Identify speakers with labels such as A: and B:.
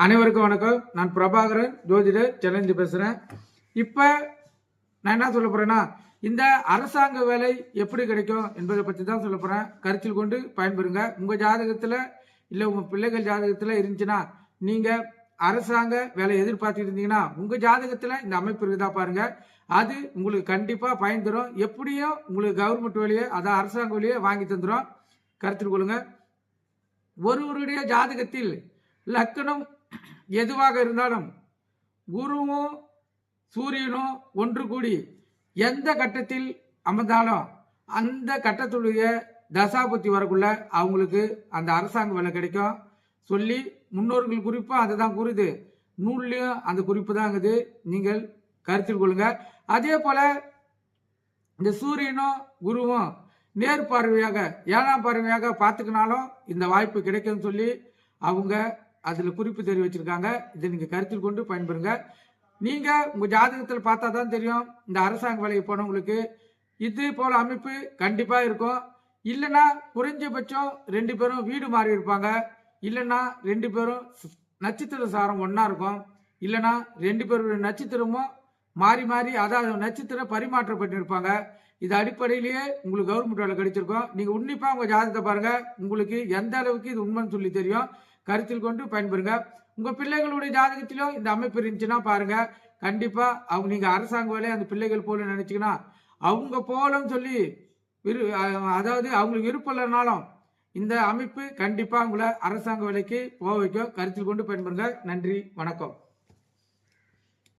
A: அனைவருக்கும் வணக்கம். நான் பிரபாகரன், ஜோதிடர், சென்னையிலிருந்து பேசுகிறேன். இப்போ நான் என்ன சொல்ல போகிறேன்னா, இந்த அரசாங்க வேலை எப்படி கிடைக்கும் என்பதை பற்றி தான் சொல்ல போகிறேன். கருத்தில் கொண்டு பயன்பெறுங்க. உங்கள் ஜாதகத்தில் இல்லை உங்கள் பிள்ளைகள் ஜாதகத்தில் இருந்துச்சுன்னா, நீங்கள் அரசாங்க வேலை எதிர்பார்த்துட்டு இருந்தீங்கன்னா உங்கள் ஜாதகத்தில் இந்த அமைப்பு இருக்குதா பாருங்கள். அது உங்களுக்கு கண்டிப்பாக பயன் தரும். எப்படியும் உங்களுக்கு கவர்மெண்ட் வேலையை, அதாவது அரசாங்க வேலையை வாங்கி தந்துடும். கருத்தில் கொள்ளுங்க. ஒருவருடைய ஜாதகத்தில் லக்கணம் எதுவாக இருந்தாலும் குருவும் சூரியனும் ஒன்று கூடி எந்த கட்டத்தில் அமர்ந்தாலும் அந்த கட்டத்துடைய தசாபுத்தி வரக்குள்ள அவங்களுக்கு அந்த அரசாங்க வேலை கிடைக்கும் சொல்லி முன்னோர்கள் குறிப்பும் அதை தான் கூறுது. நூல்லையும் அந்த குறிப்பு தான் இருக்குது. நீங்கள் கருத்தில் கொள்ளுங்க. அதே போல இந்த சூரியனும் குருவும் நேர் பார்வையாக 7ஆம் பார்வையாக பார்த்துக்கினாலும் இந்த வாய்ப்பு கிடைக்கும்னு சொல்லி அவங்க அதில் குறிப்பு தெரிவிச்சிருக்காங்க. இதை நீங்கள் கருத்தில் கொண்டு பயன்பெறுங்க. நீங்கள் உங்கள் ஜாதகத்தில் பார்த்தா தான் தெரியும் இந்த அரசாங்க வேலைக்கு போனவங்களுக்கு இது போல் அமைப்பு கண்டிப்பாக இருக்கும். இல்லைன்னா குறைஞ்சபட்சம் 2 பேரும் வீடு மாறி இருப்பாங்க. இல்லைன்னா 2 பேரும் நட்சத்திர சாரம் ஒன்றா இருக்கும். இல்லைன்னா 2 பேருடைய நட்சத்திரமும் மாறி மாறி, அதாவது நட்சத்திரம் பரிமாற்றப்பட்டிருப்பாங்க. இது அடிப்படையிலேயே உங்களுக்கு கவர்மெண்ட் வேலை கிடைச்சிருக்கும். நீங்கள் உன்னிப்பாக உங்கள் ஜாதகத்தை பாருங்கள். உங்களுக்கு எந்த அளவுக்கு இது உண்மைன்னு சொல்லி தெரியும். கருத்தில் கொண்டு பயன்பெறுங்க. உங்கள் பிள்ளைகளுடைய ஜாதகத்திலும் இந்த அமைப்பு இருந்துச்சுன்னா பாருங்க. கண்டிப்பாக அவங்க நீங்கள் அரசாங்க வேலையை அந்த பிள்ளைகள் போல நினச்சிங்கன்னா அவங்க போலன்னு சொல்லி அதாவது அவங்களுக்கு விருப்பம் இல்லைனாலும் இந்த அமைப்பு கண்டிப்பாக உங்களை அரசாங்க வேலைக்கு போக வைக்கும். கருத்தில் கொண்டு பயன்பெறுங்க. நன்றி, வணக்கம்.